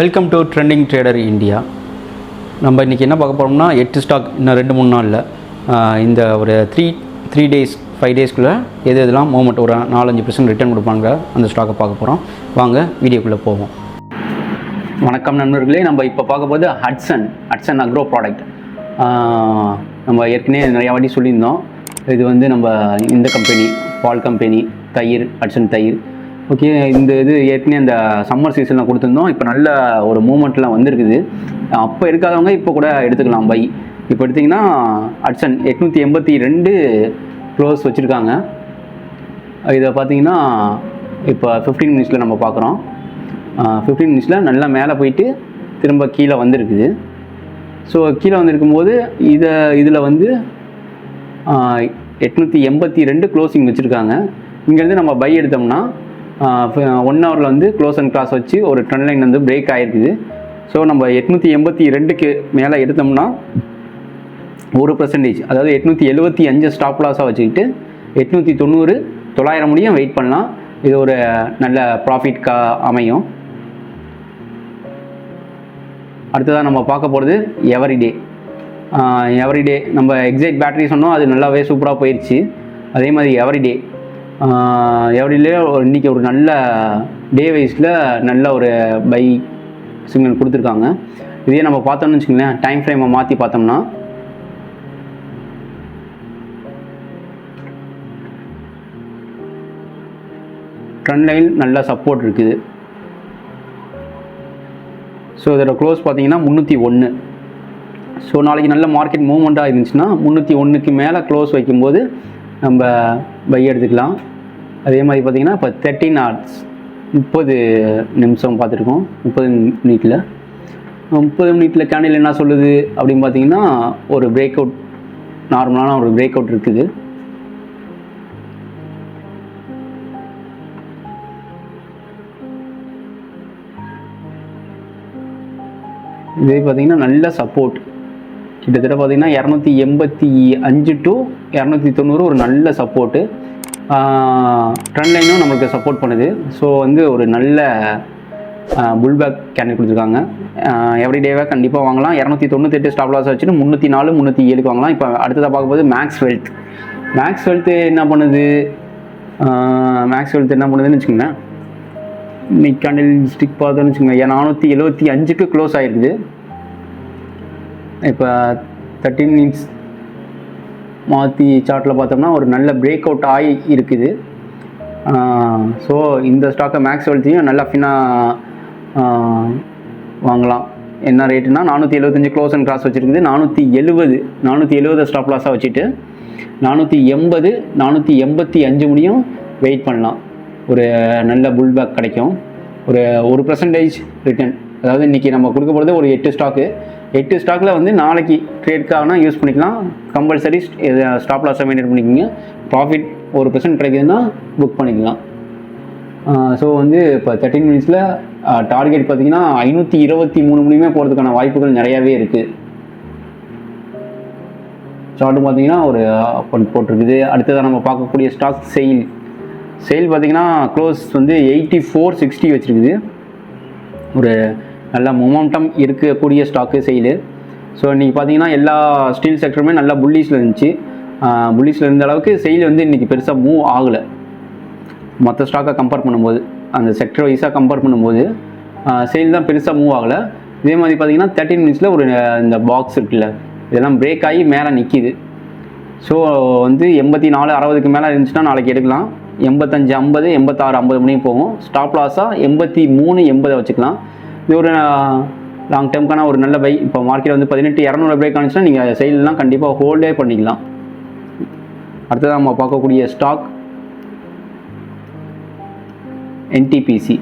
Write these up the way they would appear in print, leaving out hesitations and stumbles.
Welcome to trending trader India. நம்ம இன்றைக்கி என்ன பார்க்க போகிறோம்னா 8 ஸ்டாக் இன்னும் 2-3 நாளில் இந்த ஒரு த்ரீ டேஸ் 5 டேஸ்க்குள்ளே எதெல்லாம் மூவ்மெண்ட் ஒரு 4-5% ரிட்டர்ன் கொடுப்பாங்க அந்த ஸ்டாக்கை பார்க்க போகிறோம். வாங்க வீடியோக்குள்ளே போவோம். வணக்கம் நண்பர்களே. நம்ம இப்போ பார்க்க போது ஹட்சன் அக்ரோ ப்ராடக்ட். நம்ம ஏற்கனவே நிறையா வாட்டி சொல்லியிருந்தோம். இது வந்து நம்ம இந்த கம்பெனி பால் கம்பெனி தயிர், ஹட்சன் தயிர். ஓகே, இந்த இது ஏற்கனவே அந்த சம்மர் சீசனில் கொடுத்துருந்தோம். இப்போ நல்ல ஒரு மூமெண்ட்லாம் வந்திருக்குது. அப்போ எடுக்காதவங்க இப்போ கூட எடுத்துக்கலாம் பை. இப்போ எடுத்திங்கன்னா ஹட்சன் 882 க்ளோஸ் வச்சுருக்காங்க. இதை பார்த்தீங்கன்னா இப்போ 15 மினிட்ஸில் நம்ம பார்க்குறோம். 15 மினிட்ஸில் நல்லா மேலே போயிட்டு திரும்ப கீழே வந்திருக்குது. ஸோ கீழே வந்திருக்கும்போது இதில் வந்து 882 க்ளோசிங் வச்சுருக்காங்க. இங்கேருந்து நம்ம பை எடுத்தோம்னா 1 ஹவரில் வந்து க்ளோஸ் அண்ட் கிளாஸ் வச்சு ஒரு ட்ரெண்ட் லைன் வந்து பிரேக் ஆகிருக்குது. ஸோ நம்ம 882க்கு மேலே எடுத்தோம்னா 1%, அதாவது 875 ஸ்டாப் லாஸாக வச்சுக்கிட்டு 890 900 முடியும் வெயிட் பண்ணலாம். இது ஒரு நல்ல ப்ராஃபிட்காக அமையும். அடுத்ததாக நம்ம பார்க்க போகிறது எவ்ரிடே. நம்ம எக்ஸைட் பேட்டரி சொன்னோம், அது நல்லாவே சூப்பராக போயிடுச்சு. அதே மாதிரி எவ்ரிடே இன்றைக்கி ஒரு நல்ல டே வைஸில் நல்ல ஒரு பை சிக்னல் கொடுத்துருக்காங்க. இதே நம்ம பார்த்தோம்னு வச்சுக்கோங்களேன், டைம் ஃப்ரேமை மாற்றி பார்த்தோம்னா ட்ரெண்ட் லைன் நல்ல சப்போர்ட் இருக்குது. ஸோ இதோட க்ளோஸ் பார்த்தீங்கன்னா 301. ஸோ நாளைக்கு நல்ல மார்க்கெட் மூவ்மெண்ட்டாக இருந்துச்சுன்னா 301க்கு மேலே க்ளோஸ் வைக்கும்போது நம்ம பை எடுத்துக்கலாம். அதே மாதிரி பார்த்திங்கன்னா இப்போ 13 hours 30 நிமிஷம் பார்த்துருக்கோம். 30 மினிட்டில் கேண்டில் என்ன சொல்லுது அப்படின்னு பார்த்தீங்கன்னா ஒரு பிரேக் அவுட், நார்மலான ஒரு பிரேக் அவுட் இருக்குது. இதே பார்த்திங்கன்னா நல்ல சப்போர்ட் கிட்டத்தட்ட பார்த்திங்கன்னா 285 to 290 ஒரு நல்ல சப்போர்ட்டு. ட்ரெண்ட் லைனும் நம்மளுக்கு சப்போர்ட் பண்ணுது. ஸோ வந்து ஒரு நல்ல புல்பேக் கேண்டில் கொடுத்துருக்காங்க. எவ்ரிடேவாக கண்டிப்பாக வாங்கலாம். 298 ஸ்டாப் லாஸ் வச்சுட்டு 304 307க்கு வாங்கலாம். இப்போ அடுத்ததாக பார்க்கும்போது மேக்ஸ் வெல்த் என்ன பண்ணுது? மேக்ஸ் வெல்த் என்ன பண்ணுதுன்னு வச்சுக்கோங்களேன். இன்னைக்கு கேண்டில் ஸ்டிக் பார்த்தோன்னு வச்சுக்கோங்க, 475க்கு க்ளோஸ் ஆகிருக்குது. இப்போ 13 மினிட்ஸ் மாற்றி சார்ட்டில் பார்த்தோம்னா ஒரு நல்ல பிரேக் அவுட் ஆகி இருக்குது. ஸோ இந்த ஸ்டாக்கை மேக்ஸ் வெல்த்தையும் நல்லா வாங்கலாம். என்ன ரேட்டுனா 475 க்ளோஸ் அண்ட் கிராஸ் வச்சுருக்குது. 470 ஸ்டாப் லாஸாக வச்சுட்டு 480 485 முடியும் வெயிட் பண்ணலாம். ஒரு நல்ல புல்பேக் கிடைக்கும். ஒரு 1% ரிட்டர்ன். அதாவது இன்றைக்கி நம்ம கொடுக்க போகிறது ஒரு 8 ஸ்டாக்கில் வந்து நாளைக்கு ட்ரேட்காகனா யூஸ் பண்ணிக்கலாம். கம்பல்சரி ஸ்டாப் லாஸை மெயின்டைன் பண்ணிக்கோங்க. ப்ராஃபிட் 1% கிடைக்குதுன்னா புக் பண்ணிக்கலாம். ஸோ வந்து இப்போ 13 மினிட்ஸில் டார்கெட் பார்த்திங்கன்னா 523 முடியுமே போகிறதுக்கான வாய்ப்புகள் நிறையாவே இருக்குது. சார்ட்டு பார்த்திங்கன்னா ஒரு போட்டிருக்குது. அடுத்ததாக நம்ம பார்க்கக்கூடிய ஸ்டாக் செயில் பார்த்திங்கன்னா க்ளோஸ் வந்து 8460 வச்சுருக்குது. ஒரு நல்ல மொமெண்டம் இருக்கக்கூடிய ஸ்டாக்கு செயிலு. ஸோ இன்றைக்கி பார்த்தீங்கன்னா எல்லா ஸ்டீல் செக்டருமே நல்லா புல்லிஷில் இருந்துச்சு. புல்லிஷில் இருந்த அளவுக்கு செயில் வந்து இன்றைக்கி பெருசாக மூவ் ஆகலை. மற்ற ஸ்டாக்கை கம்பேர் பண்ணும்போது, அந்த செக்டர் வைஸாக கம்பேர் பண்ணும்போது செயில் தான் பெருசாக மூவ் ஆகலை. இதே மாதிரி பார்த்திங்கன்னா 13 மினிட்ஸில் ஒரு இந்த பாக்ஸ் இருக்குல்ல, இதெல்லாம் பிரேக் ஆகி மேலே நிற்கிது. ஸோ வந்து 84 60க்கு மேலே இருந்துச்சுன்னா நாளைக்கு எடுக்கலாம். 85 50 86 50 முடியும் போகும். ஸ்டாப் லாஸாக 83 80 வச்சுக்கலாம். இது ஒரு லாங் டேர்முக்கான ஒரு நல்ல பை. இப்போ மார்க்கெட் வந்து 18200 பிரேக் ஆனிச்சுன்னா நீங்கள் சைட்லாம் கண்டிப்பாக ஹோல்டே பண்ணிக்கலாம். அடுத்ததாக நம்ம பார்க்கக்கூடிய ஸ்டாக் என்டிபிசியை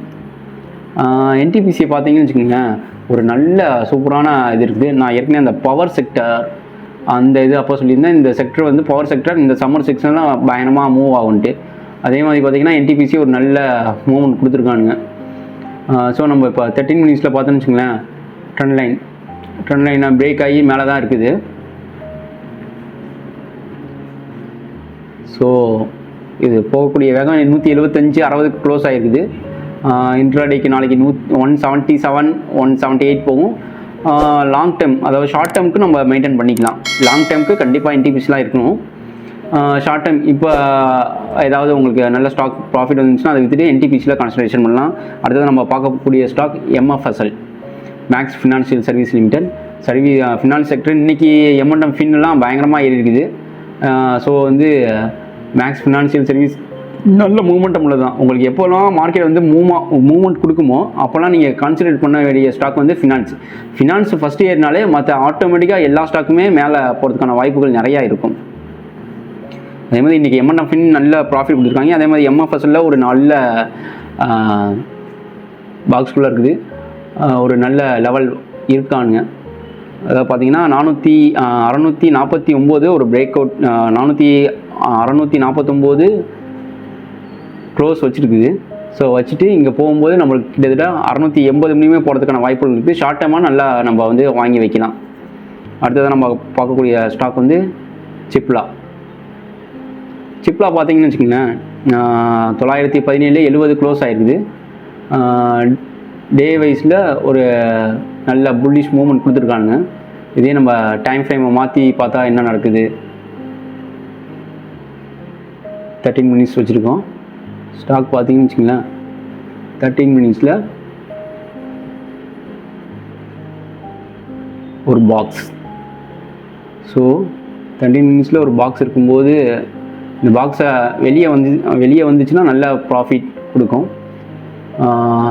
பார்த்தீங்கன்னு வச்சுக்கோங்க, ஒரு நல்ல சூப்பரான இது இருக்குது. நான் ஏற்கனவே அந்த பவர் செக்டர் அந்த இது அப்போ சொல்லியிருந்தேன். இந்த செக்டர் வந்து பவர் செக்டர் இந்த சம்மர் செக்ஷன்லாம் பயங்கரமாக மூவ் ஆகுன்ட்டு. அதே மாதிரி பார்த்திங்கன்னா என்டிபிசி ஒரு நல்ல மூவ்மெண்ட் கொடுத்துருக்கானுங்க. ஸோ நம்ம இப்போ 13 மினிட்ஸில் பார்த்தோன்னு வச்சுங்களேன், ட்ரெண்ட் லைன் பிரேக் ஆகி மேலே தான் இருக்குது. ஸோ இது போகக்கூடிய வேகம் 175 60க்கு க்ளோஸ் ஆகிருக்குது. இன்ட்ராடேக்கு நாளைக்கு 177 178 போகும். லாங் டேர்ம் அதாவது ஷார்ட் டேர்முக்கு நம்ம மெயின்டைன் பண்ணிக்கலாம். லாங் டேர்முக்கு கண்டிப்பாக என்டிபிசிலாம் இருக்கணும். ஷார்ட் டேர்ம் இப்போ ஏதாவது உங்களுக்கு நல்ல ஸ்டாக் ப்ராஃபிட் வந்துச்சுன்னா அதை விற்றுட்டு என்டிபிசியில் கான்சன்ட்ரேஷன் பண்ணலாம். அடுத்தது நம்ம பார்க்கக்கூடிய stock MFSL, max financial service limited. Finance sector இன்றைக்கி எம்என்எம் ஃபின்லாம் பயங்கரமாக ஏறி இருக்குது. ஸோ வந்து மேக்ஸ் ஃபினான்ஷியல் சர்வீஸ் நல்ல மூவ்மெண்ட்டம் உள்ளது தான். உங்களுக்கு எப்போல்லாம் மார்க்கெட் வந்து மூவ்மெண்ட் கொடுக்குமோ அப்போல்லாம் நீங்கள் கான்சன்ட்ரேட் பண்ண வேண்டிய ஸ்டாக் வந்து ஃபினான்ஸ் ஃபஸ்ட் இயர்னாலே மற்ற ஆட்டோமேட்டிக்காக எல்லா ஸ்டாக்குமே மேலே போகிறதுக்கான வாய்ப்புகள் நிறையா இருக்கும். அதே மாதிரி இன்றைக்கி எம்என்எஃப் ஃபின் நல்ல ப்ராஃபிட் கொடுத்துருக்காங்க. அதே மாதிரி எம்எஃப்எஸ்எல்ல ஒரு நல்ல பாக்ஸ்குள்ளே இருக்குது, ஒரு நல்ல லெவல் இருக்கானுங்க. அதாவது பார்த்தீங்கன்னா 649 ஒரு பிரேக் அவுட், 649 க்ளோஸ் வச்சுருக்குது. ஸோ வச்சுட்டு இங்கே போகும்போது நம்மளுக்கு கிட்டத்தட்ட 680 மணியுமே போகிறதுக்கான வாய்ப்புகள் இருக்குது. ஷார்ட் டேர்மாக நல்லா நம்ம வந்து வாங்கி வைக்கலாம். அடுத்ததாக நம்ம பார்க்கக்கூடிய ஸ்டாக் வந்து சிப்லா பார்த்தீங்கன்னு வச்சுக்கோங்களேன், 917 70 க்ளோஸ் ஆகிருக்குது. டே வைஸில் ஒரு நல்ல புல்லிஷ் மூவ்மெண்ட் கொடுத்துருக்காங்க. இதே நம்ம டைம் ஃப்ரேமை மாற்றி பார்த்தா என்ன நடக்குது, 13 மினிட்ஸ் வச்சுருக்கோம். ஸ்டாக் பார்த்தீங்கன்னு வச்சுங்களேன், 13 மினிட்ஸில் ஒரு பாக்ஸ். ஸோ 13 மினிட்ஸில் ஒரு பாக்ஸ் இருக்கும்போது இந்த பாக்ஸை வெளியே வந்துச்சுன்னா நல்ல ப்ராஃபிட் கொடுக்கும்.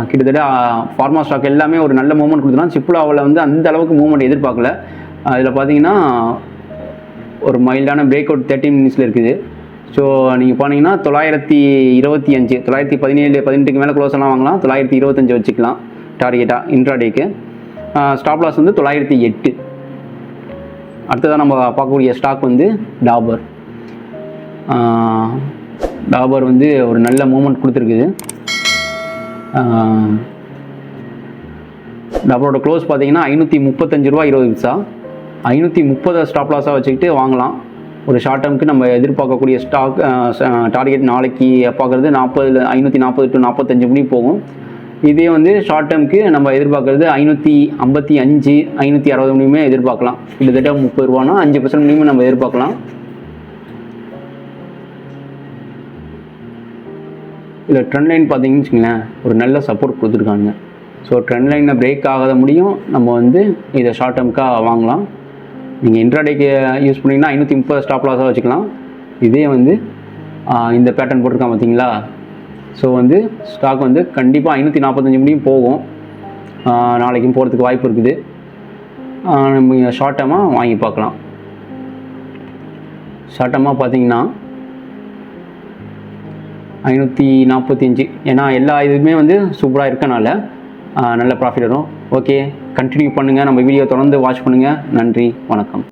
கிட்டத்தட்ட ஃபார்மா ஸ்டாக் எல்லாமே ஒரு நல்ல மூவ்மெண்ட் கொடுத்துனா, சிப்லாவில் வந்து அந்த அளவுக்கு மூவ்மெண்ட் எதிர்பார்க்கல. அதில் பார்த்தீங்கன்னா ஒரு மைல்டான பிரேக் அவுட் 13 மினிட்ஸில் இருக்குது. ஸோ நீங்கள் போனீங்கன்னா 925 917 18க்கு மேலே க்ளோஸ் எல்லாம் வாங்கலாம். 925 வச்சுக்கலாம் டார்கெட்டாக இன்ட்ராடேக்கு. ஸ்டாப் லாஸ் வந்து 908. அடுத்ததாக நம்ம பார்க்கக்கூடிய ஸ்டாக் வந்து டாபர் வந்து ஒரு நல்ல மூவ்மெண்ட் கொடுத்துருக்குது. டாபரோட க்ளோஸ் பார்த்தீங்கன்னா 535 ரூபா 20 பைசா. 530 ஸ்டாப் லாஸாக வச்சுக்கிட்டு வாங்கலாம். ஒரு ஷார்ட் டேர்முக்கு நம்ம எதிர்பார்க்கக்கூடிய ஸ்டாக் டார்கெட் நாளைக்கு பார்க்குறது 540 to 45 மணி போகும். இதே வந்து ஷார்ட் டேர்முக்கு நம்ம எதிர்பார்க்குறது 555 560 மணியுமே எதிர்பார்க்கலாம். கிட்டத்தட்ட 30 ரூபானா 5% மணியுமே நம்ம எதிர்பார்க்கலாம். இதில் ட்ரெண்ட் லைன் பார்த்தீங்கன்னு வச்சுங்களேன், ஒரு நல்ல சப்போர்ட் கொடுத்துருக்காங்க. ஸோ ட்ரெண்ட் லைனை பிரேக் ஆகாத முடியும் நம்ம வந்து இதை ஷார்ட் டேர்முக்காக வாங்கலாம். நீங்கள் இன்ட்ராடேக்கு யூஸ் பண்ணிங்கன்னா 530 ஸ்டாப் லாஸாக வச்சுக்கலாம். இதே வந்து இந்த பேட்டர்ன் போட்டிருக்கான் பார்த்தீங்களா. ஸோ வந்து ஸ்டாக் வந்து கண்டிப்பாக 545 முடியும் போகும். நாளைக்கும் போகிறதுக்கு வாய்ப்பு இருக்குது. நம்ம ஷார்ட் டேர்மாக வாங்கி பார்க்கலாம். ஷார்ட் டேர்மாக பார்த்தீங்கன்னா 545, ஏன்னா எல்லா இதுவுமே வந்து சூப்பராக இருக்கனால நல்ல ப்ராஃபிட் வரும். ஓகே, கண்டினியூ பண்ணுங்கள். நம்ம வீடியோ தொடர்ந்து வாட்ச் பண்ணுங்கள். நன்றி, வணக்கம்.